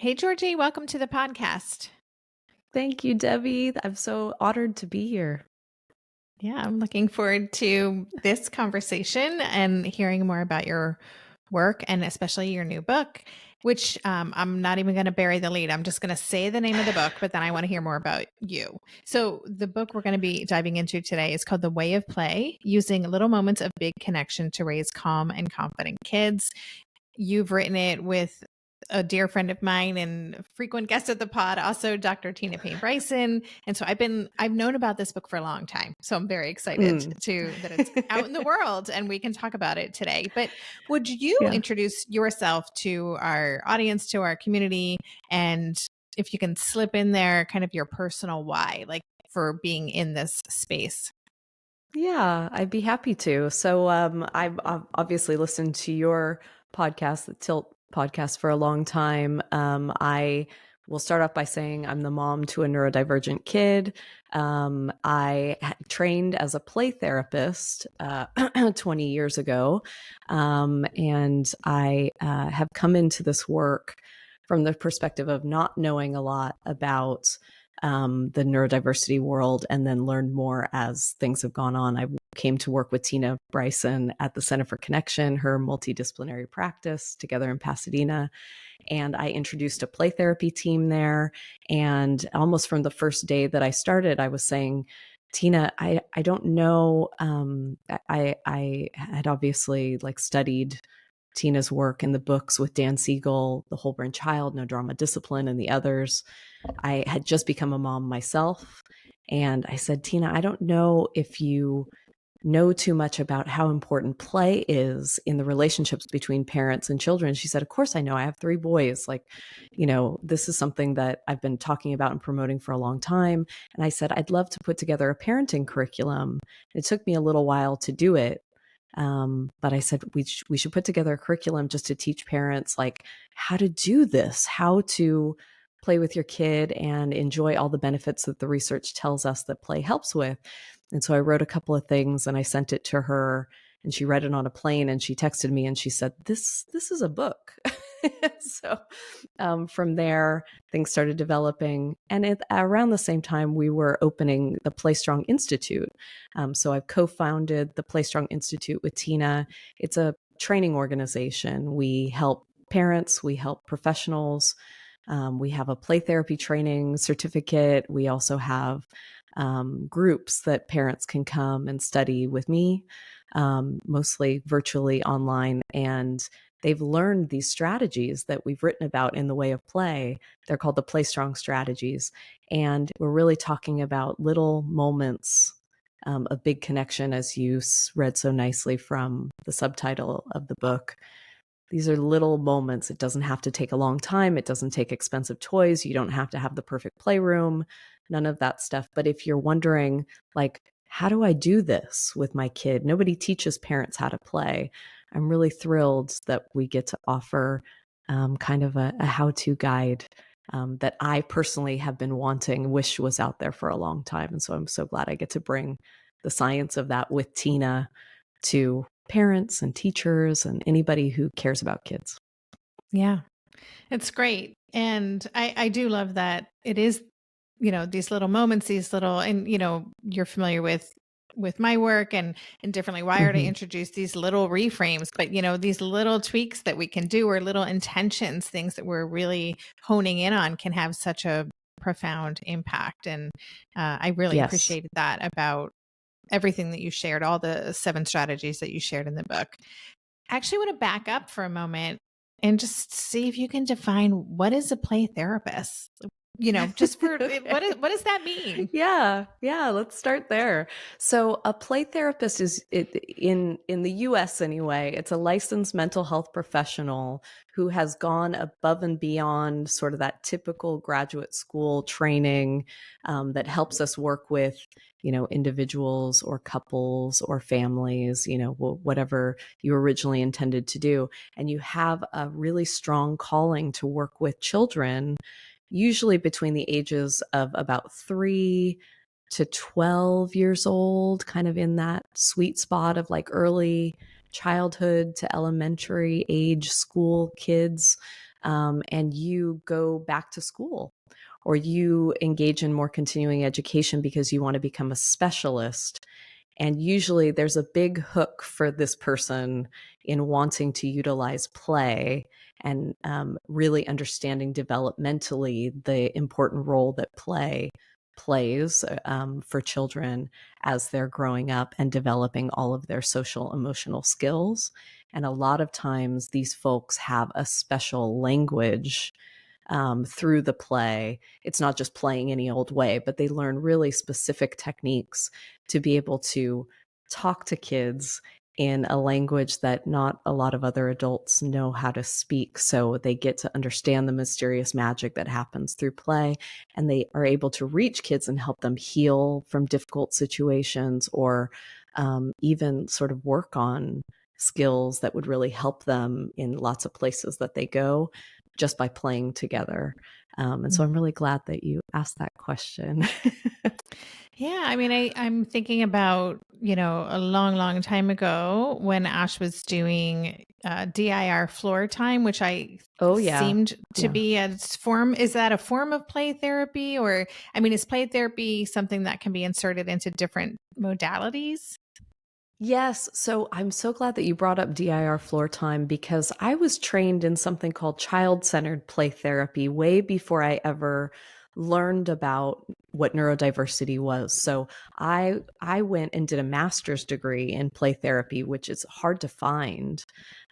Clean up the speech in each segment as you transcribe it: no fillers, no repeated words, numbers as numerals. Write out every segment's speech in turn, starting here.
Hey, Georgie, welcome to the podcast. Thank you, Debbie. I'm so honored to be here. Yeah, I'm looking forward to this conversation and hearing more about your work and especially your new book, which I'm not even going to bury the lead. I'm just going to say the name of the book, but then I want to hear more about you. So, the book we're going to be diving into today is called The Way of Play, Using Little Moments of Big Connection to Raise Calm and Confident Kids. You've written it with a dear friend of mine and frequent guest of the pod, also Dr. Payne Bryson. And so I've known about this book for a long time. So I'm very excited that it's out in the world and we can talk about it today. But would you Yeah. introduce yourself to our audience, to our community, and if you can slip in there kind of your personal why, like for being in this space? Yeah, I'd be happy to. So I've obviously listened to your podcast, the Tilt podcast, for a long time. I will start off by saying I'm the mom to a neurodivergent kid. I trained as a play therapist 20 years ago, and I have come into this work from the perspective of not knowing a lot about the neurodiversity world, and then learned more as things have gone on. I came to work with Payne Bryson at the Center for Connection, her multidisciplinary practice together in Pasadena. And I introduced a play therapy team there. And almost from the first day that I started, I was saying, Tina, I don't know. I had obviously studied Tina's work in the books with Dan Siegel, The Whole Brain Child, No Drama Discipline, and the others. I had just become a mom myself. And I said, Tina, I don't know if you know too much about how important play is in the relationships between parents and children. She said, of course I know. I have 3 boys. This is something that I've been talking about and promoting for a long time. And I said, I'd love to put together a parenting curriculum. It took me a little while to do it. But I said, we should put together a curriculum just to teach parents how to do this, how to play with your kid and enjoy all the benefits that the research tells us that play helps with. And so I wrote a couple of things and I sent it to her, and she read it on a plane, and she texted me and she said, this is a book. So from there, things started developing. And around the same time, we were opening the Play Strong Institute. So I've co-founded the Play Strong Institute with Tina. It's a training organization. We help parents, we help professionals. We have a play therapy training certificate. We also have groups that parents can come and study with me, mostly virtually online. And they've learned these strategies that we've written about in The Way of Play. They're called the Play Strong strategies. And we're really talking about little moments of big connection, as you read so nicely from the subtitle of the book. These are little moments. It doesn't have to take a long time. It doesn't take expensive toys. You don't have to have the perfect playroom, none of that stuff. But if you're wondering, how do I do this with my kid? Nobody teaches parents how to play. I'm really thrilled that we get to offer kind of a how-to guide that I personally have been wanting, wish was out there for a long time. And so I'm so glad I get to bring the science of that with Tina to parents and teachers and anybody who cares about kids. Yeah, it's great. And I do love that it is, these little moments, these little, and, you're familiar with my work and differently wired to introduce these little reframes, but, these little tweaks that we can do or little intentions, things that we're really honing in on can have such a profound impact. And I really Yes. appreciated that about everything that you shared, all the 7 strategies that you shared in the book. I actually want to back up for a moment and just see if you can define what is a play therapist. Just for what does that mean? Yeah, let's start there. So a play therapist is in the US anyway, it's a licensed mental health professional who has gone above and beyond sort of that typical graduate school training that helps us work with individuals or couples or families, whatever you originally intended to do. And you have a really strong calling to work with children, usually between the ages of about 3 to 12 years old, kind of in that sweet spot of early childhood to elementary age school kids. and you go back to school, or you engage in more continuing education because you want to become a specialist. And usually there's a big hook for this person in wanting to utilize play and really understanding developmentally the important role that play plays for children as they're growing up and developing all of their social emotional skills. And a lot of times these folks have a special language through the play. It's not just playing any old way, but they learn really specific techniques to be able to talk to kids in a language that not a lot of other adults know how to speak. So they get to understand the mysterious magic that happens through play, and they are able to reach kids and help them heal from difficult situations, or even sort of work on skills that would really help them in lots of places that they go just by playing together. And so I'm really glad that you asked that question. Yeah, I mean, I'm thinking about, a long, long time ago when Ash was doing DIR floor time, which I Oh, yeah. seemed to Yeah. be a form. Is that a form of play therapy? Or, I mean, is play therapy something that can be inserted into different modalities? Yes. So I'm so glad that you brought up DIR floor time, because I was trained in something called child-centered play therapy way before I ever learned about what neurodiversity was. So I went and did a master's degree in play therapy, which is hard to find.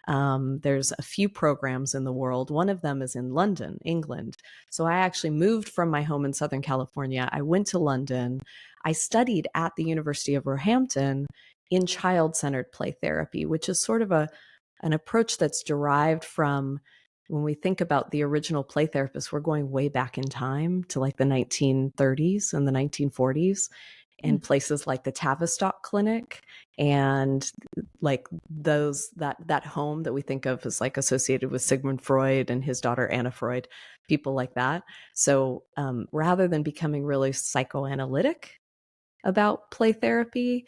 There's a few programs in the world. One of them is in London, England. So I actually moved from my home in Southern California. I went to London. I studied at the University of Roehampton in child-centered play therapy, which is sort of an approach that's derived from, when we think about the original play therapists, we're going way back in time to like the 1930s and the 1940s, in places like the Tavistock Clinic, and like that home that we think of as like associated with Sigmund Freud and his daughter Anna Freud, people like that. So rather than becoming really psychoanalytic about play therapy,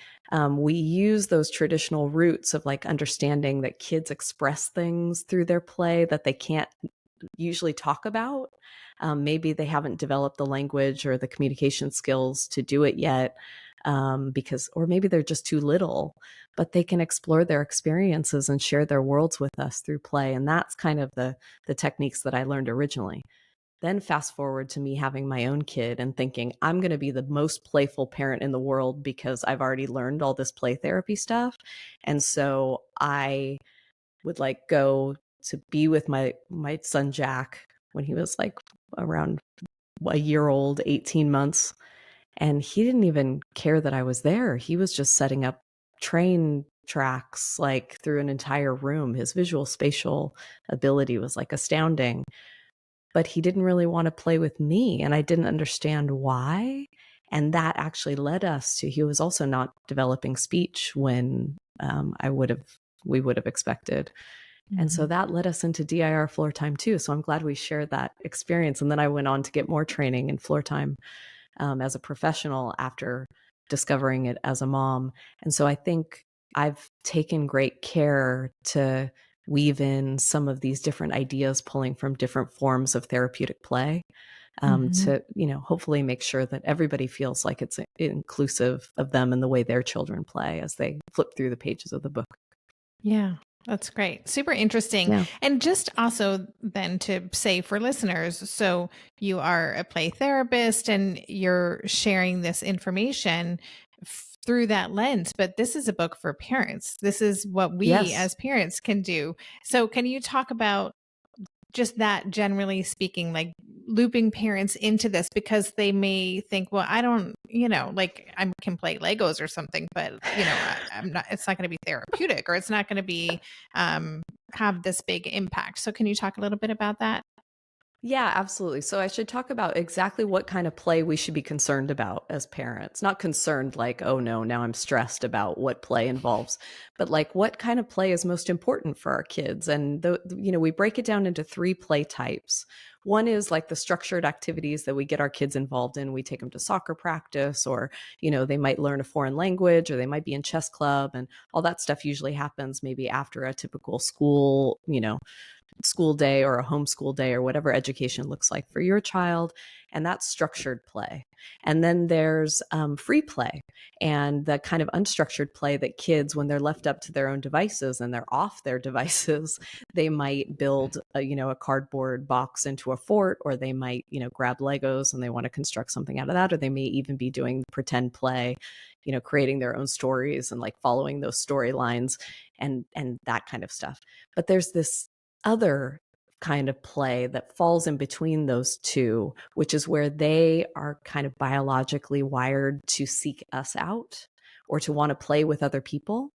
we use those traditional roots of like understanding that kids express things through their play that they can't usually talk about. Maybe they haven't developed the language or the communication skills to do it yet, or maybe they're just too little, but they can explore their experiences and share their worlds with us through play. And that's kind of the techniques that I learned originally. Then fast forward to me having my own kid and thinking, I'm going to be the most playful parent in the world because I've already learned all this play therapy stuff. And so I would like go to be with my son Jack when he was like around a year old, 18 months. And he didn't even care that I was there. He was just setting up train tracks like through an entire room. His visual spatial ability was like astounding, but he didn't really want to play with me, and I didn't understand why. And that actually led us to, he was also not developing speech when we would have expected. And so that led us into DIR floor time too. So I'm glad we shared that experience. And then I went on to get more training in floor time as a professional after discovering it as a mom. And so I think I've taken great care to weave in some of these different ideas pulling from different forms of therapeutic play, to hopefully make sure that everybody feels like it's inclusive of them and the way their children play as they flip through the pages of the book. Yeah, that's great. Super interesting. Yeah. And just also then to say for listeners, so you are a play therapist and you're sharing this information through that lens, but this is a book for parents. This is what we Yes. as parents can do. So can you talk about just that, generally speaking, like looping parents into this, because they may think, well, I don't, like I can play Legos or something, but I'm not, it's not going to be therapeutic, or it's not going to be, have this big impact. So can you talk a little bit about that? Yeah, absolutely. So I should talk about exactly what kind of play we should be concerned about as parents. Not concerned like, oh no, now I'm stressed about what play involves, but like what kind of play is most important for our kids. And we break it down into 3 play types. One is like the structured activities that we get our kids involved in. We take them to soccer practice, or, they might learn a foreign language, or they might be in chess club, and all that stuff usually happens maybe after a typical school, school day or a homeschool day or whatever education looks like for your child. And that's structured play. And then there's free play and the kind of unstructured play that kids, when they're left up to their own devices and they're off their devices, they might build a cardboard box into a fort, or they might, grab Legos and they want to construct something out of that, or they may even be doing pretend play, creating their own stories and like following those storylines and that kind of stuff. But there's this other kind of play that falls in between those two, which is where they are kind of biologically wired to seek us out or to want to play with other people.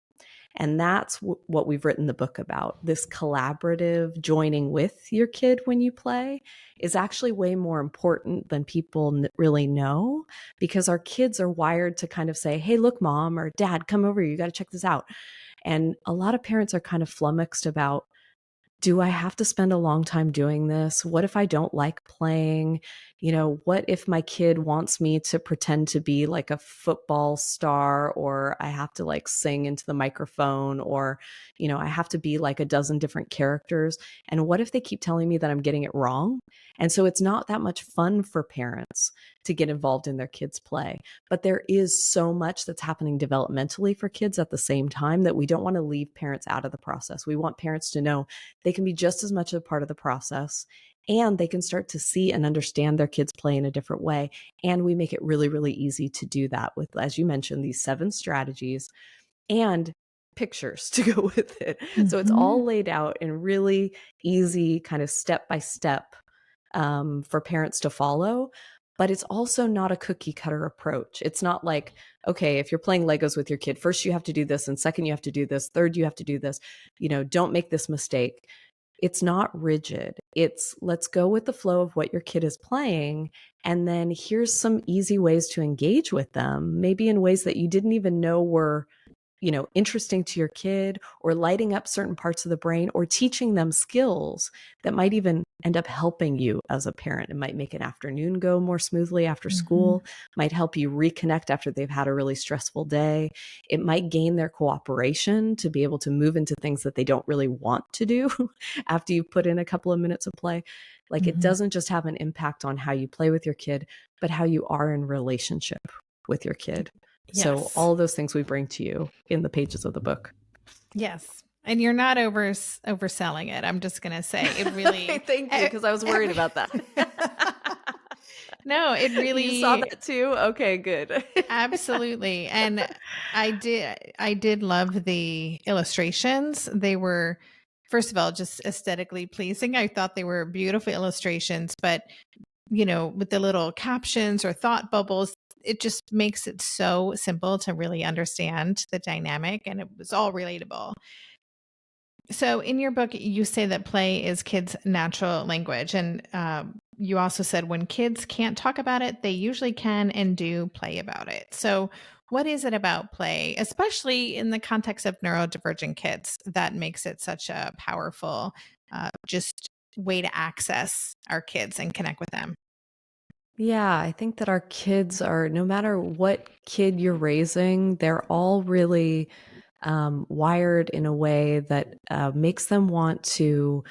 And that's what we've written the book about. This collaborative joining with your kid when you play is actually way more important than people really know, because our kids are wired to kind of say, hey, look, mom or dad, come over, you got to check this out. And a lot of parents are kind of flummoxed about, do I have to spend a long time doing this? What if I don't like playing? What if my kid wants me to pretend to be like a football star, or I have to like sing into the microphone, or, I have to be like a dozen different characters? And what if they keep telling me that I'm getting it wrong? And so it's not that much fun for parents to get involved in their kids' play. But there is so much that's happening developmentally for kids at the same time that we don't want to leave parents out of the process. We want parents to know they can be just as much a part of the process, and they can start to see and understand their kids play in a different way. And we make it really, really easy to do that with, as you mentioned, these 7 strategies and pictures to go with it. Mm-hmm. So it's all laid out in really easy kind of step-by-step for parents to follow. But it's also not a cookie cutter approach. It's not like, okay, if you're playing Legos with your kid, first you have to do this, and second you have to do this, third you have to do this, don't make this mistake. It's not rigid. It's let's go with the flow of what your kid is playing. And then here's some easy ways to engage with them, maybe in ways that you didn't even know were interesting to your kid, or lighting up certain parts of the brain, or teaching them skills that might even end up helping you as a parent. It might make an afternoon go more smoothly after school, might help you reconnect after they've had a really stressful day. It might gain their cooperation to be able to move into things that they don't really want to do after you put in a couple of minutes of play. Like it doesn't just have an impact on how you play with your kid, but how you are in relationship with your kid. Yes. So all of those things we bring to you in the pages of the book. Yes. And you're not overselling it. I'm just going to say it really. Thank you, because I was worried about that. No, it really. You saw that too? Okay, good. Absolutely. And I did love the illustrations. They were, first of all, just aesthetically pleasing. I thought they were beautiful illustrations, but with the little captions or thought bubbles, it just makes it so simple to really understand the dynamic, and it was all relatable. So in your book, you say that play is kids' natural language. And you also said when kids can't talk about it, they usually can and do play about it. So what is it about play, especially in the context of neurodivergent kids, that makes it such a powerful just way to access our kids and connect with them? Yeah, I think that our kids are, no matter what kid you're raising, they're all really wired in a way that makes them want to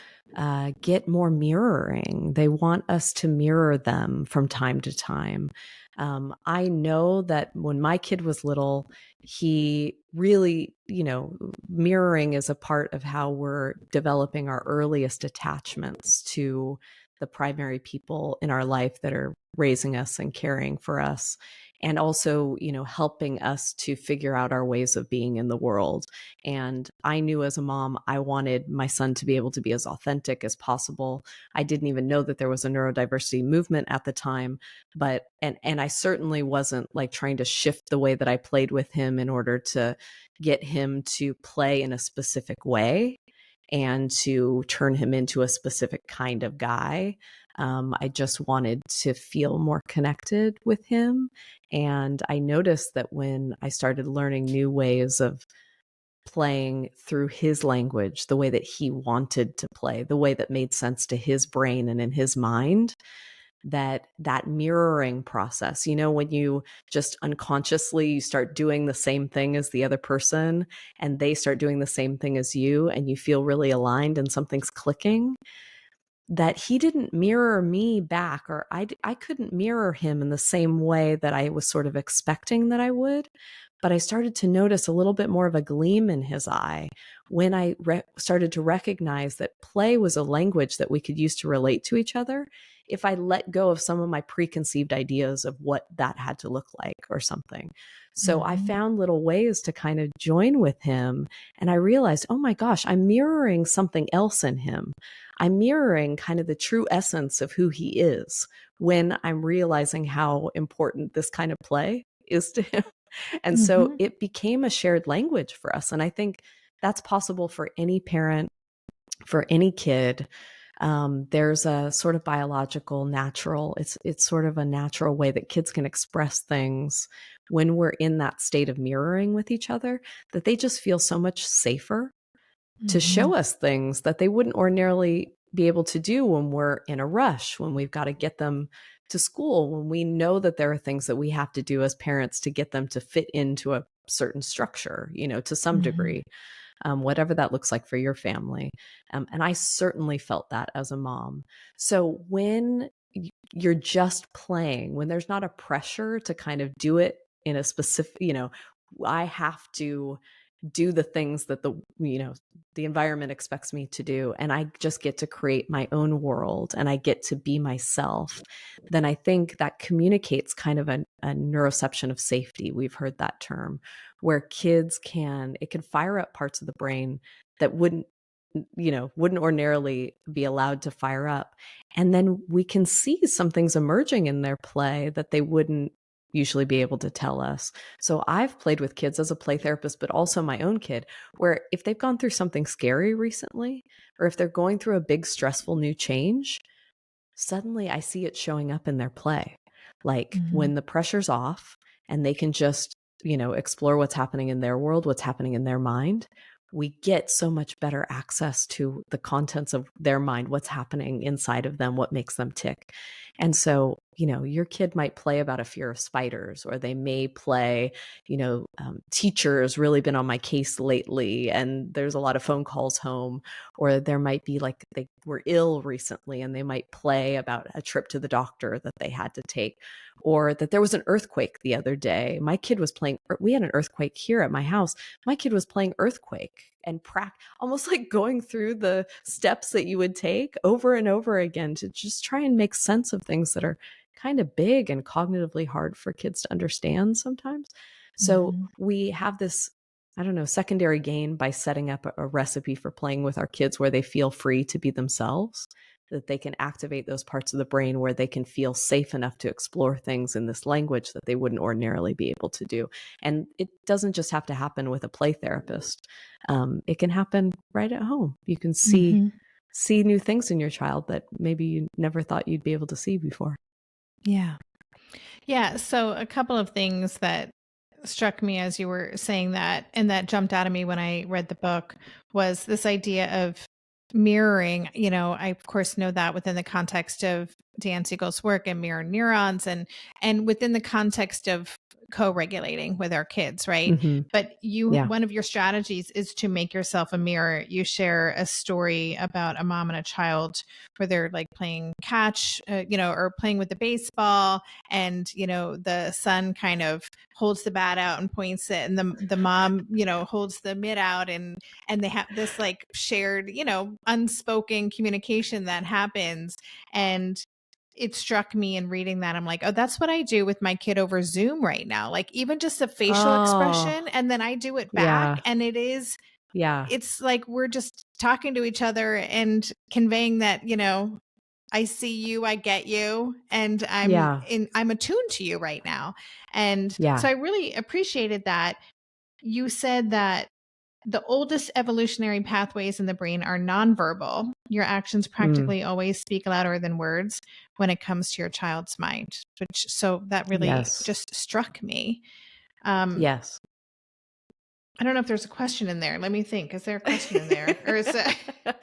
get more mirroring. They want us to mirror them from time to time. I know that when my kid was little, he really, mirroring is a part of how we're developing our earliest attachments to the primary people in our life that are raising us and caring for us, and also, helping us to figure out our ways of being in the world. And I knew as a mom, I wanted my son to be able to be as authentic as possible. I didn't even know that there was a neurodiversity movement at the time, but, and I certainly wasn't like trying to shift the way that I played with him in order to get him to play in a specific way and to turn him into a specific kind of guy. I just wanted to feel more connected with him. And I noticed that when I started learning new ways of playing through his language, the way that he wanted to play, the way that made sense to his brain and in his mind, that mirroring process, when you just unconsciously you start doing the same thing as the other person and they start doing the same thing as you and you feel really aligned and something's clicking, that he didn't mirror me back, or I couldn't mirror him in the same way that I was sort of expecting that I would. But I started to notice a little bit more of a gleam in his eye when I started to recognize that play was a language that we could use to relate to each other if I let go of some of my preconceived ideas of what that had to look like or something. So I Mhm. found little ways to kind of join with him. And I realized, oh my gosh, I'm mirroring something else in him. I'm mirroring kind of the true essence of who he is when I'm realizing how important this kind of play is to him. And so Mhm. it became a shared language for us. And I think that's possible for any parent, for any kid. There's a sort of biological, natural, it's sort of a natural way that kids can express things when we're in that state of mirroring with each other, that they just feel so much safer to Mhm. show us things that they wouldn't ordinarily be able to do when we're in a rush, when we've got to get them to school, when we know that there are things that we have to do as parents to get them to fit into a certain structure, to some Mhm. degree, whatever that looks like for your family. And I certainly felt that as a mom. So when you're just playing, when there's not a pressure to kind of do it in a specific, I have to do the things that the environment expects me to do, and I just get to create my own world and I get to be myself, then I think that communicates kind of a neuroception of safety. We've heard that term, where it can fire up parts of the brain that wouldn't ordinarily be allowed to fire up. And then we can see some things emerging in their play that they wouldn't usually be able to tell us. So I've played with kids as a play therapist, but also my own kid, where if they've gone through something scary recently, or if they're going through a big stressful new change, suddenly I see it showing up in their play. Like Mhm. when the pressure's off and they can just, explore what's happening in their world, what's happening in their mind, we get so much better access to the contents of their mind, what's happening inside of them, what makes them tick. And so, your kid might play about a fear of spiders, or they may play, teacher's really been on my case lately and there's a lot of phone calls home. Or there might be like they were ill recently and they might play about a trip to the doctor that they had to take, or that there was an earthquake the other day. My kid was playing, we had an earthquake here at my house. My kid was playing earthquake and almost like going through the steps that you would take over and over again to just try and make sense of things that are kind of big and cognitively hard for kids to understand sometimes. So Mhm. we have this, I don't know, secondary gain by setting up a recipe for playing with our kids where they feel free to be themselves, that they can activate those parts of the brain where they can feel safe enough to explore things in this language that they wouldn't ordinarily be able to do. And it doesn't just have to happen with a play therapist. It can happen right at home. You can Mhm. see new things in your child that maybe you never thought you'd be able to see before. Yeah. Yeah. So a couple of things that struck me as you were saying that, and that jumped out of me when I read the book, was this idea of mirroring. I of course know that within the context of Dan Siegel's work and mirror neurons, and within the context of co-regulating with our kids, right? Hmm. But Yeah. one of your strategies is to make yourself a mirror. You share a story about a mom and a child where they're like playing catch, or playing with the baseball, and the son kind of holds the bat out and points it, and the mom holds the mitt out, and they have this like shared unspoken communication that happens. And it struck me in reading that, I'm like, oh, that's what I do with my kid over Zoom right now, like even just a facial Oh, expression, and then I do it back, yeah. and Yeah. it's like we're just talking to each other and conveying that I see you, I get you, and Yeah. I'm attuned to you right now. And so Yeah. I really appreciated that. You said that the oldest evolutionary pathways in the brain are nonverbal. Your actions Mm. practically always speak louder than words when it comes to your child's mind, which so that really Yes. just struck me. Um, Yes. I don't know if there's a question in there. Let me think. Is there a question in there? Or is it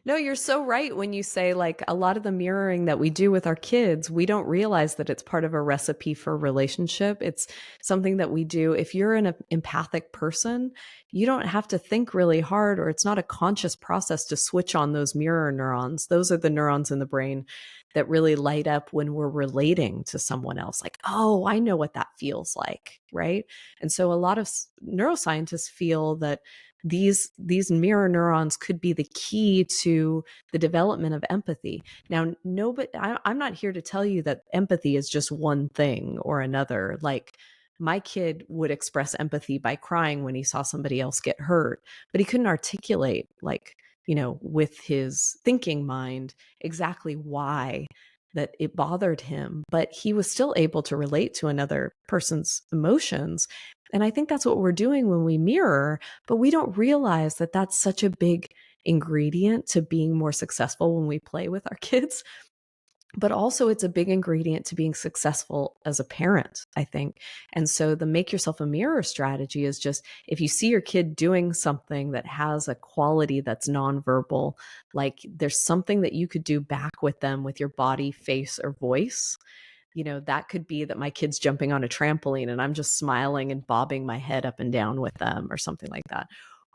No, you're so right when you say like a lot of the mirroring that we do with our kids, we don't realize that it's part of a recipe for a relationship. It's something that we do. If you're an empathic person, you don't have to think really hard, or it's not a conscious process to switch on those mirror neurons. Those are the neurons in the brain that really light up when we're relating to someone else. Like, oh, I know what that feels like, right? And so a lot of neuroscientists feel that these mirror neurons could be the key to the development of empathy. Now, I'm not here to tell you that empathy is just one thing or another. Like, my kid would express empathy by crying when he saw somebody else get hurt, but he couldn't articulate, like, with his thinking mind exactly why that it bothered him, but he was still able to relate to another person's emotions. And I think that's what we're doing when we mirror, but we don't realize that that's such a big ingredient to being more successful when we play with our kids. But also, it's a big ingredient to being successful as a parent, I think. And so the make yourself a mirror strategy is just, if you see your kid doing something that has a quality that's nonverbal, like there's something that you could do back with them with your body, face, or voice. That could be that my kid's jumping on a trampoline and I'm just smiling and bobbing my head up and down with them or something like that.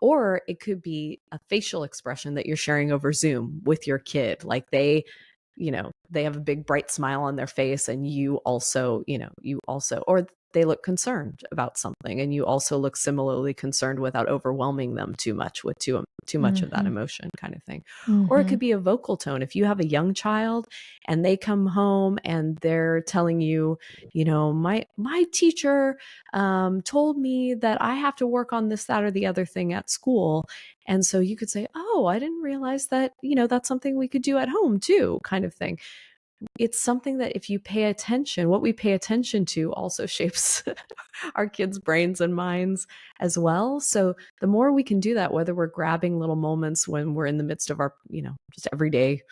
Or it could be a facial expression that you're sharing over Zoom with your kid. Like they have a big bright smile on their face, and you also, or they look concerned about something and you also look similarly concerned without overwhelming them too much with too much of that emotion, kind of thing. Or it could be a vocal tone. If you have a young child and they come home and they're telling you, my teacher told me that I have to work on this, that, or the other thing at school. And so you could say, oh, I didn't realize that, that's something we could do at home too, kind of thing. It's something that if you pay attention, what we pay attention to also shapes our kids' brains and minds as well. So the more we can do that, whether we're grabbing little moments when we're in the midst of our, just everyday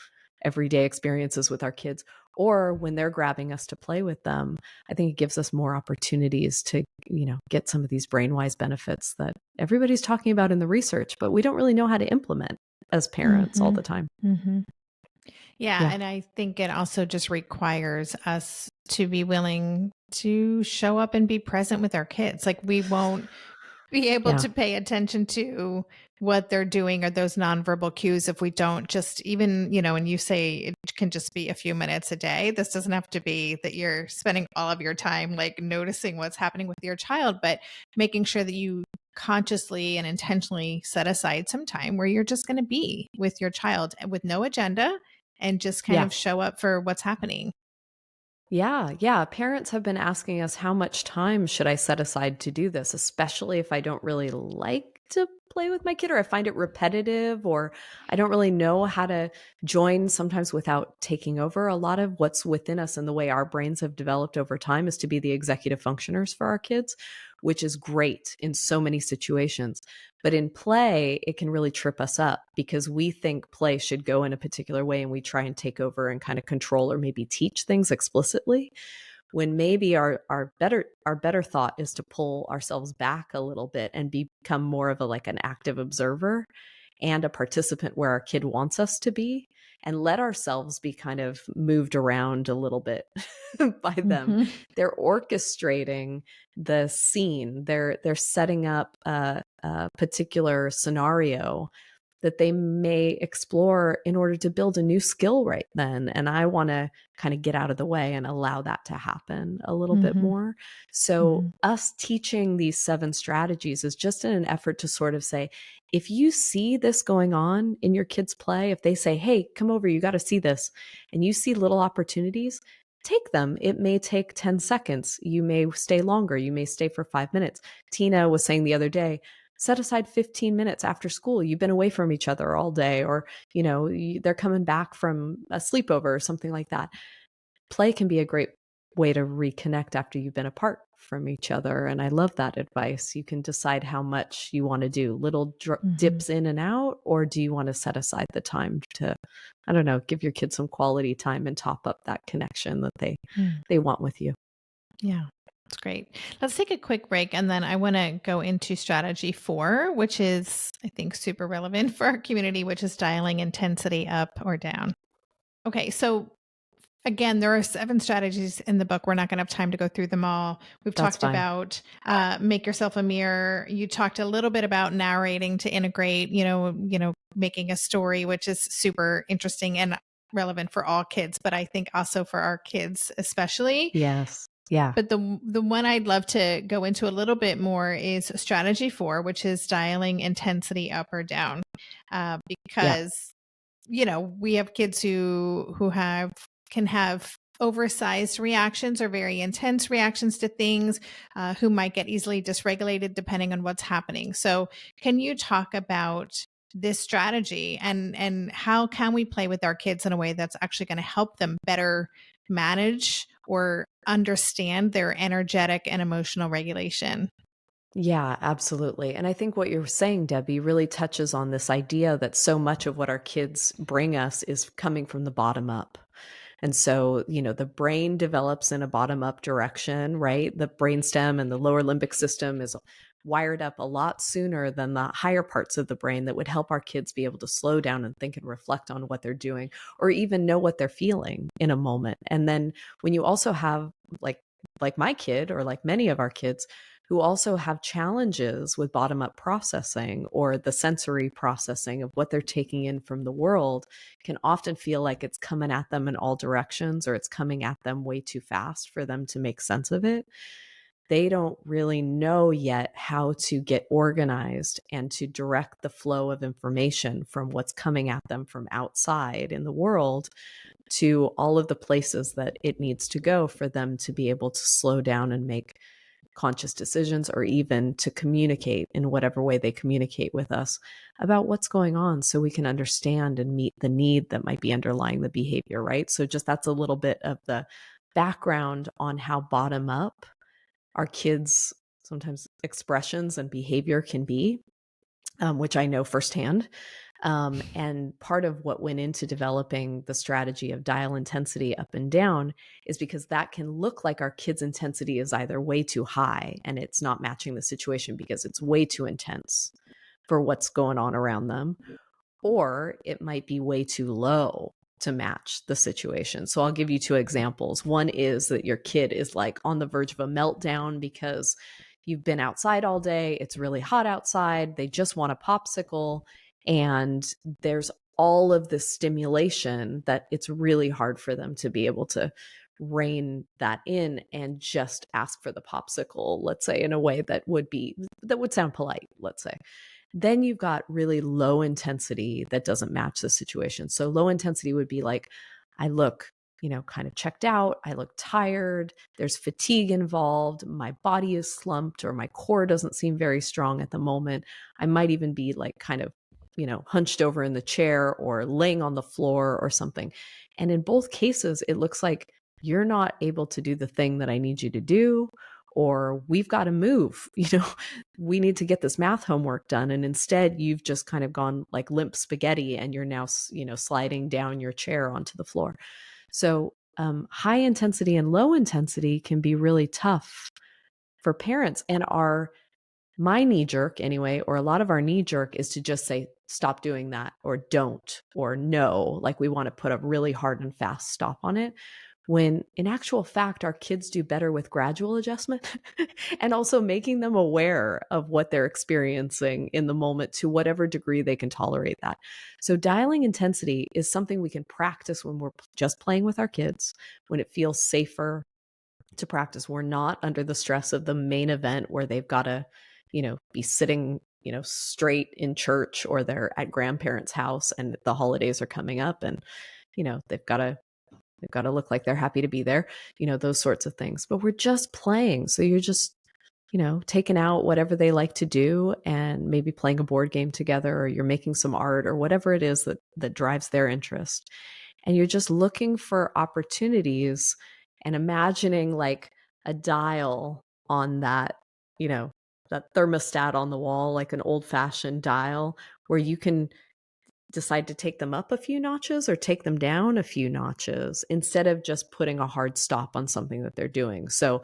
experiences with our kids, or when they're grabbing us to play with them, I think it gives us more opportunities to, get some of these brainwise benefits that everybody's talking about in the research, but we don't really know how to implement as parents all the time. Yeah. And I think it also just requires us to be willing to show up and be present with our kids. Like, we won't be able to pay attention to what they're doing or those nonverbal cues if we don't just even, and you say it can just be a few minutes a day. This doesn't have to be that you're spending all of your time like noticing what's happening with your child, but making sure that you consciously and intentionally set aside some time where you're just going to be with your child with no agenda and just kind of show up for what's happening. Yeah. Parents have been asking us, how much time should I set aside to do this, especially if I don't really like to play with my kid, or I find it repetitive, or I don't really know how to join sometimes without taking over. A lot of what's within us and the way our brains have developed over time is to be the executive functioners for our kids, which is great in so many situations. But in play, it can really trip us up because we think play should go in a particular way and we try and take over and kind of control or maybe teach things explicitly, when maybe our better thought is to pull ourselves back a little bit and become more of an active observer and a participant where our kid wants us to be, and let ourselves be kind of moved around a little bit by them. They're orchestrating the scene. They're setting up a particular scenario that they may explore in order to build a new skill right then. And I want to kind of get out of the way and allow that to happen a little bit more. So us teaching these 7 strategies is just in an effort to sort of say, if you see this going on in your kids' play, if they say, hey, come over, you got to see this, and you see little opportunities, take them. It may take 10 seconds. You may stay longer. You may stay for 5 minutes. Tina was saying the other day, set aside 15 minutes after school. You've been away from each other all day, or, they're coming back from a sleepover or something like that. Play can be a great way to reconnect after you've been apart from each other. And I love that advice. You can decide how much you want to do, little dips in and out, or do you want to set aside the time to, I don't know, give your kids some quality time and top up that connection that they want with you. Yeah. It's great. Let's take a quick break and then I want to go into strategy 4, which is, I think, super relevant for our community, which is dialing intensity up or down. Okay, so again, there are 7 strategies in the book. We're not going to have time to go through them all. We've That's talked fine. about make yourself a mirror. You talked a little bit about narrating to integrate, making a story, which is super interesting and relevant for all kids, but I think also for our kids especially. Yes. Yeah. But the one I'd love to go into a little bit more is strategy 4, which is dialing intensity up or down, Yeah. because we have kids who can have oversized reactions or very intense reactions to things, who might get easily dysregulated depending on what's happening. So, can you talk about this strategy and how can we play with our kids in a way that's actually going to help them better manage or understand their energetic and emotional regulation? Yeah, absolutely. And I think what you're saying, Debbie, really touches on this idea that so much of what our kids bring us is coming from the bottom up. And so, the brain develops in a bottom up direction, right? The brainstem and the lower limbic system is wired up a lot sooner than the higher parts of the brain that would help our kids be able to slow down and think and reflect on what they're doing or even know what they're feeling in a moment. And then when you also have like my kid or like many of our kids who also have challenges with bottom up processing or the sensory processing of what they're taking in from the world, can often feel like it's coming at them in all directions or it's coming at them way too fast for them to make sense of it. They don't really know yet how to get organized and to direct the flow of information from what's coming at them from outside in the world to all of the places that it needs to go for them to be able to slow down and make conscious decisions, or even to communicate in whatever way they communicate with us about what's going on so we can understand and meet the need that might be underlying the behavior, right? So just that's a little bit of the background on how bottom up our kids sometimes expressions and behavior can be, which I know firsthand. And part of what went into developing the strategy of dial intensity up and down is because that can look like our kids' intensity is either way too high and it's not matching the situation because it's way too intense for what's going on around them, or it might be way too low to match the situation. So I'll give you 2 examples. One is that your kid is like on the verge of a meltdown because you've been outside all day, it's really hot outside, they just want a popsicle, and there's all of this stimulation that it's really hard for them to be able to rein that in and just ask for the popsicle, let's say, in a way that would sound polite, let's say. Then you've got really low intensity that doesn't match the situation. So low intensity would be like, I look, kind of checked out. I look tired. There's fatigue involved. My body is slumped or my core doesn't seem very strong at the moment. I might even be like kind of, hunched over in the chair or laying on the floor or something. And in both cases, it looks like you're not able to do the thing that I need you to do, or we've got to move, we need to get this math homework done. And instead you've just kind of gone like limp spaghetti and you're now, sliding down your chair onto the floor. So high intensity and low intensity can be really tough for parents. And my knee jerk anyway, or a lot of our knee jerk is to just say, stop doing that, or don't, or no. Like we want to put a really hard and fast stop on it. When in actual fact, our kids do better with gradual adjustment and also making them aware of what they're experiencing in the moment to whatever degree they can tolerate that. So dialing intensity is something we can practice when we're just playing with our kids, when it feels safer to practice. We're not under the stress of the main event where they've got to, be sitting, straight in church, or they're at grandparents' house and the holidays are coming up and, they've got to look like they're happy to be there, those sorts of things. But we're just playing. So you're just, taking out whatever they like to do and maybe playing a board game together, or you're making some art or whatever it is that drives their interest. And you're just looking for opportunities and imagining like a dial on that, that thermostat on the wall, like an old fashioned dial where you can decide to take them up a few notches or take them down a few notches instead of just putting a hard stop on something that they're doing. So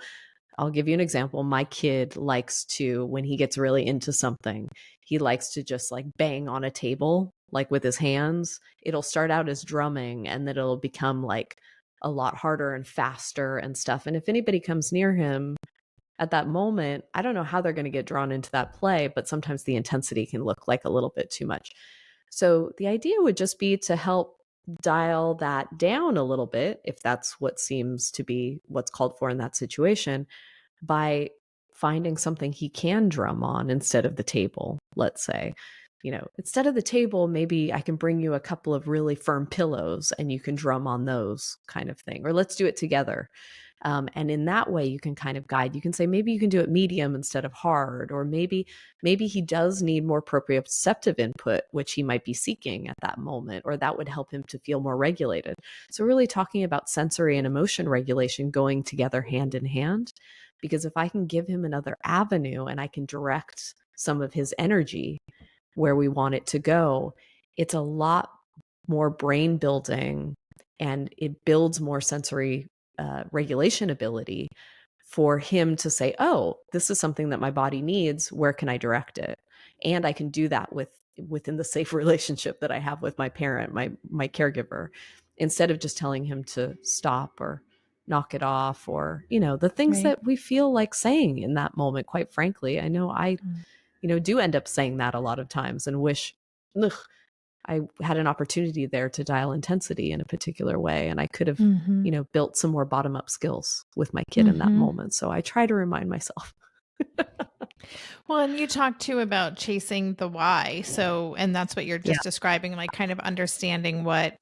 I'll give you an example. My kid likes to, when he gets really into something, he likes to just like bang on a table, like with his hands. It'll start out as drumming and then it'll become like a lot harder and faster and stuff. And if anybody comes near him at that moment, I don't know how they're going to get drawn into that play, but sometimes the intensity can look like a little bit too much. So the idea would just be to help dial that down a little bit, if that's what seems to be what's called for in that situation, by finding something he can drum on instead of the table, let's say. Instead of the table, maybe I can bring you a couple of really firm pillows and you can drum on those, kind of thing. Or let's do it together. And in that way, you can kind of guide. You can say, maybe you can do it medium instead of hard, or maybe he does need more proprioceptive input, which he might be seeking at that moment, or that would help him to feel more regulated. So really talking about sensory and emotion regulation going together hand in hand, because if I can give him another avenue and I can direct some of his energy where we want it to go, it's a lot more brain building and it builds more sensory regulation ability for him to say, oh, this is something that my body needs. Where can I direct it? And I can do that within the safe relationship that I have with my parent, my caregiver, instead of just telling him to stop or knock it off, or the things Right. that we feel like saying in that moment. Quite frankly, I know I do end up saying that a lot of times and wish, ugh, I had an opportunity there to dial intensity in a particular way, and I could have, Mm-hmm. built some more bottom up skills with my kid in that Mm-hmm. moment. So I try to remind myself. Well, and you talked too about chasing the why. So, and that's what you're Yeah. just describing, like kind of understanding what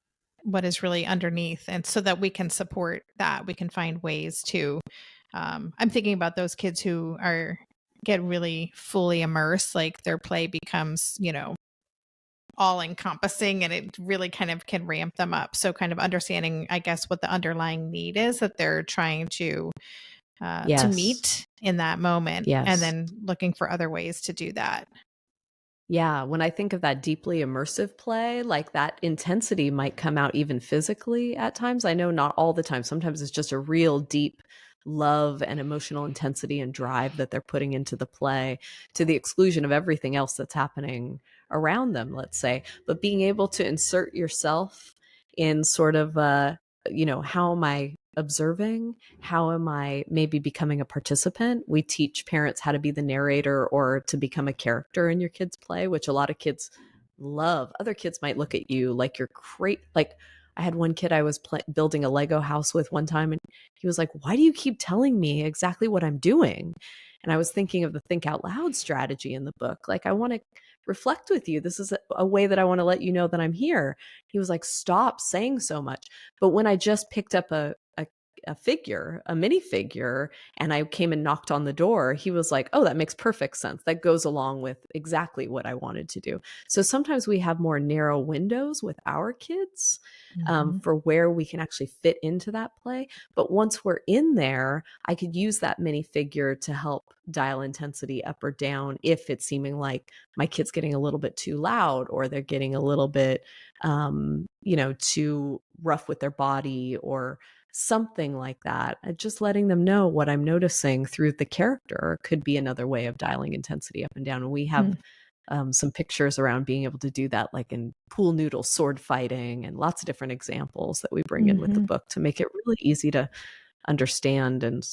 is really underneath, and so that we can support that, we can find ways to. I'm thinking about those kids who get really fully immersed, like their play becomes, all encompassing, and it really kind of can ramp them up. So, kind of understanding, I guess, what the underlying need is that they're trying to Yes. meet in that moment, and Yes. then looking for other ways to do that. Yeah, when I think of that deeply immersive play, like that intensity might come out even physically at times. I know not all the time. Sometimes it's just a real deep love and emotional intensity and drive that they're putting into the play, to the exclusion of everything else that's happening around them, let's say. But being able to insert yourself in sort of how am I observing? How am I maybe becoming a participant? We teach parents how to be the narrator or to become a character in your kids' play, which a lot of kids love. Other kids might look at you like you're great. Like, I had one kid I was building a Lego house with one time, and he was like, "Why do you keep telling me exactly what I'm doing?" And I was thinking of the think out loud strategy in the book. Like, I want to reflect with you. This is a way that I want to let you know that I'm here. He was like, "Stop saying so much." But when I just picked up a figure, a minifigure, and I came and knocked on the door, he was like, oh, that makes perfect sense. That goes along with exactly what I wanted to do. So sometimes we have more narrow windows with our kids Mhm. for where we can actually fit into that play. But once we're in there, I could use that minifigure to help dial intensity up or down if it's seeming like my kid's getting a little bit too loud, or they're getting a little bit, too rough with their body, or something like that. Just letting them know what I'm noticing through the character could be another way of dialing intensity up and down. And we have some pictures around being able to do that, like in pool noodle sword fighting, and lots of different examples that we bring in with the Mhm. book to make it really easy to understand and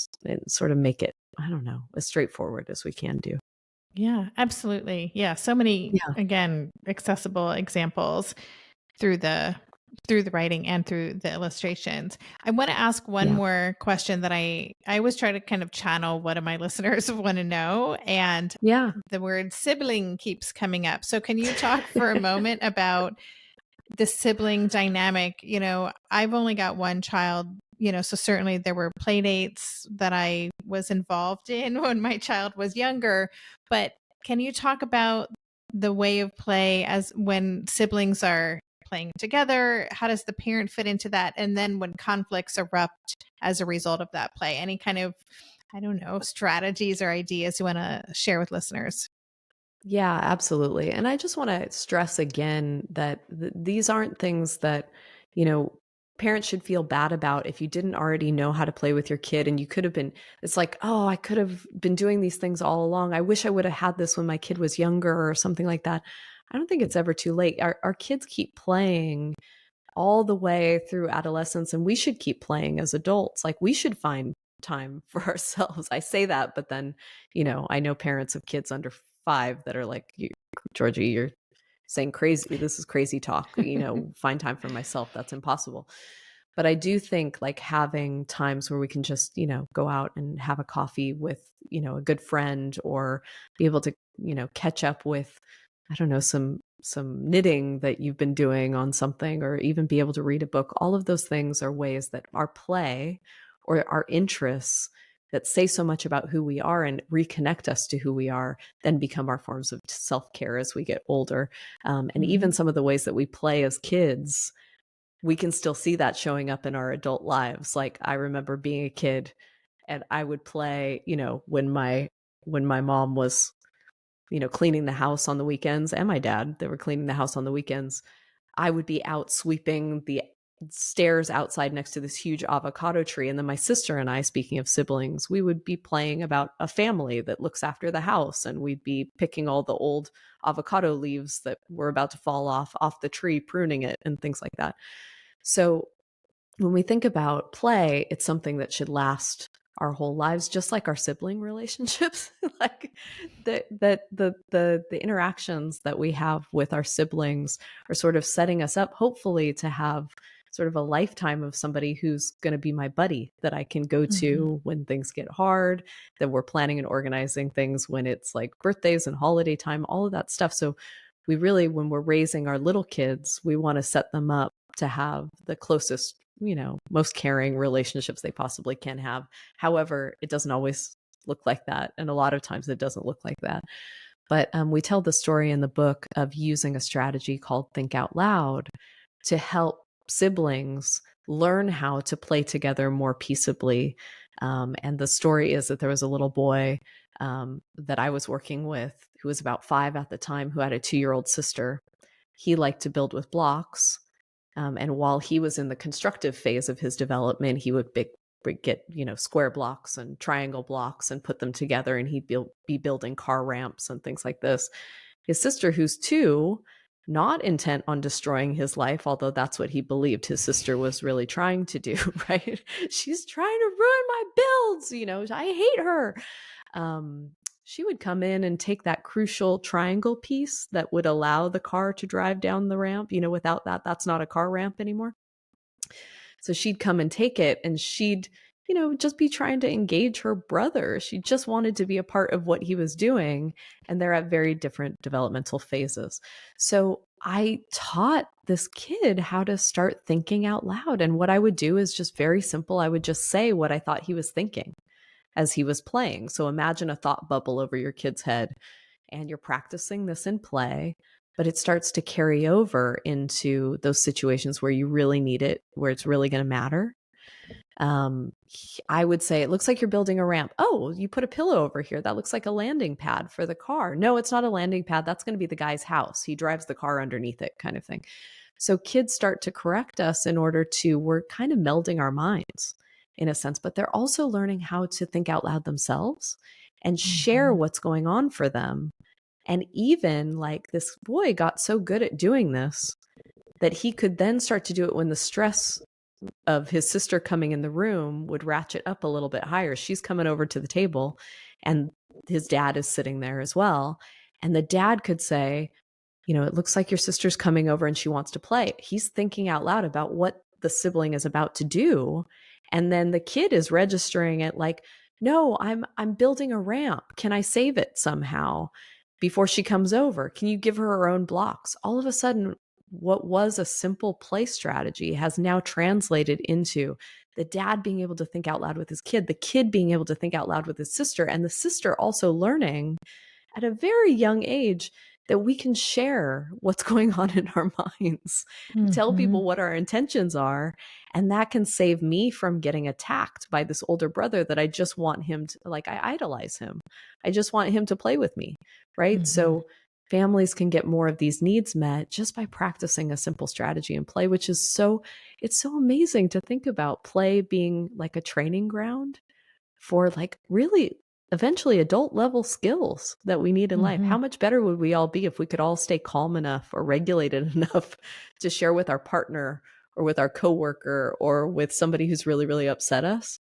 sort of make it, I don't know, as straightforward as we can do. Yeah, absolutely. Yeah, so many, Yeah. again, accessible examples through the writing and through the illustrations. I want to ask one Yeah. more question that I always try to kind of channel what do my listeners want to know, and Yeah. the word sibling keeps coming up. So can you talk for a moment about the sibling dynamic? I've only got one child, so certainly there were play dates that I was involved in when my child was younger, but can you talk about the way of play as when siblings are playing together? How does the parent fit into that? And then when conflicts erupt as a result of that play, any kind of, I don't know, strategies or ideas you want to share with listeners? Yeah, absolutely. And I just want to stress again that these aren't things that, you know, parents should feel bad about if you didn't already know how to play with your kid and you could have been, it's like, oh, I could have been doing these things all along. I wish I would have had this when my kid was younger or something like that. I don't think it's ever too late. Our kids keep playing all the way through adolescence, and we should keep playing as adults. Like, we should find time for ourselves. I say that, but then, I know parents of kids under 5 that are like, Georgie, you're saying crazy. This is crazy talk. Find time for myself. That's impossible. But I do think like having times where we can just, go out and have a coffee with, a good friend, or be able to, catch up with, I don't know, some knitting that you've been doing on something, or even be able to read a book. All of those things are ways that our play or our interests that say so much about who we are and reconnect us to who we are, then become our forms of self-care as we get older. And even some of the ways that we play as kids, we can still see that showing up in our adult lives. Like, I remember being a kid and I would play, when my mom was, cleaning the house on the weekends, and my dad, they were cleaning the house on the weekends, I would be out sweeping the stairs outside next to this huge avocado tree. And then my sister and I, speaking of siblings, we would be playing about a family that looks after the house. And we'd be picking all the old avocado leaves that were about to fall off the tree, pruning it and things like that. So when we think about play, it's something that should last our whole lives, just like our sibling relationships. Like the interactions that we have with our siblings are sort of setting us up, hopefully, to have sort of a lifetime of somebody who's going to be my buddy that I can go to when things get hard, that we're planning and organizing things when it's like birthdays and holiday time, all of that stuff. So we really, when we're raising our little kids, we want to set them up to have the closest, most caring relationships they possibly can have. However, it doesn't always look like that. And a lot of times it doesn't look like that. But we tell the story in the book of using a strategy called Think Out Loud to help siblings learn how to play together more peaceably. And the story is that there was a little boy that I was working with who was about 5 at the time, who had a 2-year-old sister. He liked to build with blocks. And while he was in the constructive phase of his development, he would get, square blocks and triangle blocks and put them together, and he'd be building car ramps and things like this. His sister, who's 2, not intent on destroying his life, although that's what he believed his sister was really trying to do, right? She's trying to ruin my builds, I hate her. She would come in and take that crucial triangle piece that would allow the car to drive down the ramp. Without that, that's not a car ramp anymore. So she'd come and take it, and she'd, just be trying to engage her brother. She just wanted to be a part of what he was doing. And they're at very different developmental phases. So I taught this kid how to start thinking out loud. And what I would do is just very simple. I would just say what I thought he was thinking as he was playing. So imagine a thought bubble over your kid's head, and you're practicing this in play, but it starts to carry over into those situations where you really need it, where it's really going to matter. I would say, it looks like you're building a ramp. Oh, you put a pillow over here. That looks like a landing pad for the car. No, it's not a landing pad. That's going to be the guy's house. He drives the car underneath it, kind of thing. So kids start to correct us in order to, we're kind of melding our minds in a sense, but they're also learning how to think out loud themselves and share what's going on for them. And even like this boy got so good at doing this that he could then start to do it when the stress of his sister coming in the room would ratchet up a little bit higher. She's coming over to the table and his dad is sitting there as well. And the dad could say, it looks like your sister's coming over and she wants to play. He's thinking out loud about what the sibling is about to do. And then the kid is registering it like, no, I'm building a ramp. Can I save it somehow before she comes over? Can you give her own blocks? All of a sudden, what was a simple play strategy has now translated into the dad being able to think out loud with his kid, the kid being able to think out loud with his sister, and the sister also learning at a very young age that we can share what's going on in our minds, tell people what our intentions are. And that can save me from getting attacked by this older brother that I just want him to, like, I idolize him. I just want him to play with me. Right. So families can get more of these needs met just by practicing a simple strategy in play, which is it's so amazing to think about play being like a training ground for like really eventually adult level skills that we need in life. Mm-hmm. How much better would we all be if we could all stay calm enough or regulated enough to share with our partner or with our coworker or with somebody who's really, really upset us?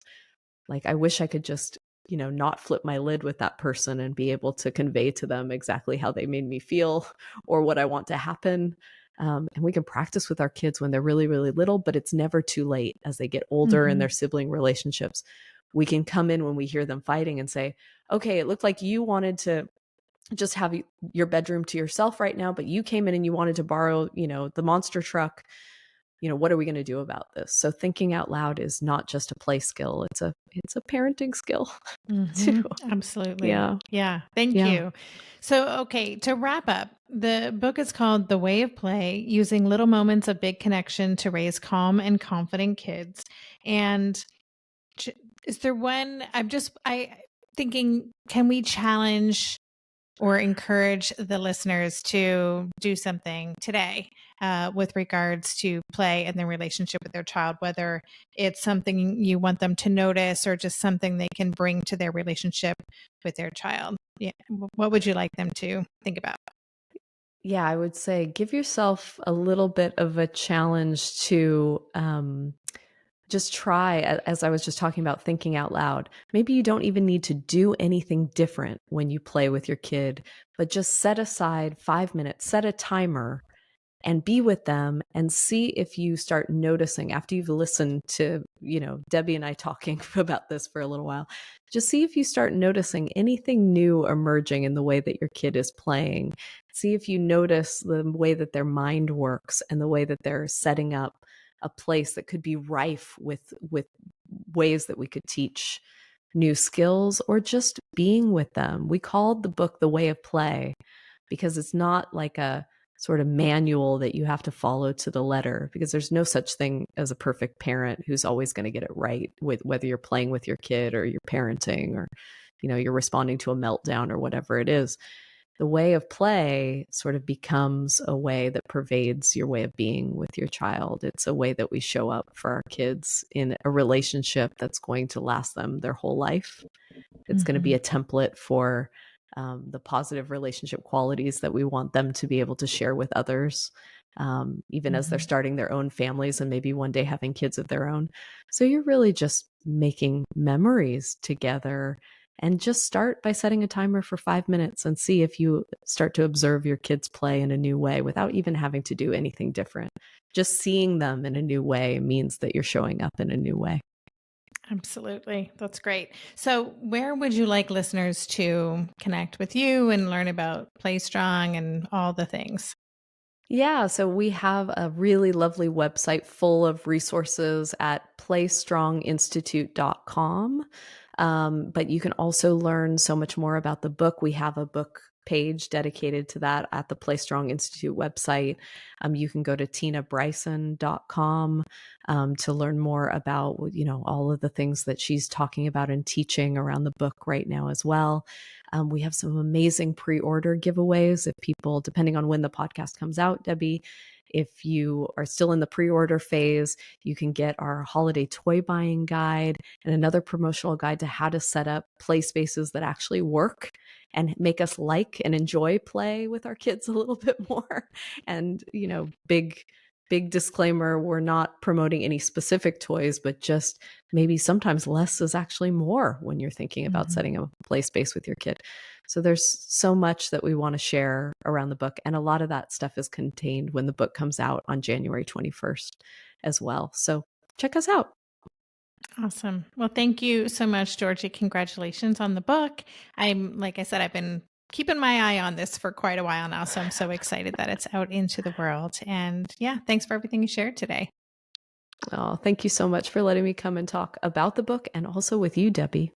Like, I wish I could just, not flip my lid with that person and be able to convey to them exactly how they made me feel or what I want to happen. And we can practice with our kids when they're really, really little, but it's never too late as they get older in Mm-hmm. their sibling relationships. We can come in when we hear them fighting and say, okay, it looked like you wanted to just have your bedroom to yourself right now, but you came in and you wanted to borrow, the monster truck. What are we going to do about this? So thinking out loud is not just a play skill. It's a parenting skill too. Mm-hmm. Absolutely. Yeah. Yeah. Thank Yeah. you. So, okay, to wrap up, the book is called The Way of Play, Using Little Moments of Big Connection to Raise Calm and Confident Kids. And ch- is there one, I thinking, can we challenge or encourage the listeners to do something today with regards to play and their relationship with their child, whether it's something you want them to notice or just something they can bring to their relationship with their child? Yeah. What would you like them to think about? Yeah, I would say give yourself a little bit of a challenge to just try, as I was just talking about, thinking out loud. Maybe you don't even need to do anything different when you play with your kid, but just set aside 5 minutes, set a timer, and be with them and see if you start noticing after you've listened to, Debbie and I talking about this for a little while. Just see if you start noticing anything new emerging in the way that your kid is playing. See if you notice the way that their mind works and the way that they're setting up a place that could be rife with ways that we could teach new skills or just being with them. We called the book The Way of Play because it's not like a sort of manual that you have to follow to the letter, because there's no such thing as a perfect parent who's always going to get it right, with whether you're playing with your kid or you're parenting or you're responding to a meltdown or whatever it is. The way of play sort of becomes a way that pervades your way of being with your child. It's a way that we show up for our kids in a relationship that's going to last them their whole life. It's going to be Mhm. a template for the positive relationship qualities that we want them to be able to share with others, even as they're Mhm. starting their own families and maybe one day having kids of their own. So you're really just making memories together. And just start by setting a timer for 5 minutes and see if you start to observe your kids play in a new way without even having to do anything different. Just seeing them in a new way means that you're showing up in a new way. Absolutely. That's great. So, where would you like listeners to connect with you and learn about Play Strong and all the things? Yeah, so we have a really lovely website full of resources at playstronginstitute.com. But you can also learn so much more about the book. We have a book page dedicated to that at the Play Strong Institute website. You can go to tinabryson.com to learn more about, all of the things that she's talking about and teaching around the book right now as well. We have some amazing pre-order giveaways. If people, depending on when the podcast comes out, Debbie, if you are still in the pre-order phase, you can get our holiday toy buying guide and another promotional guide to how to set up play spaces that actually work and make us like and enjoy play with our kids a little bit more. And, big disclaimer, we're not promoting any specific toys, but just maybe sometimes less is actually more when you're thinking about Mhm. setting a play space with your kid. So there's so much that we want to share around the book. And a lot of that stuff is contained when the book comes out on January 21st as well. So check us out. Awesome. Well, thank you so much, Georgie. Congratulations on the book. Like I said, I've been keeping my eye on this for quite a while now. So I'm so excited that it's out into the world. And yeah, thanks for everything you shared today. Oh, thank you so much for letting me come and talk about the book and also with you, Debbie.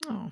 Oh,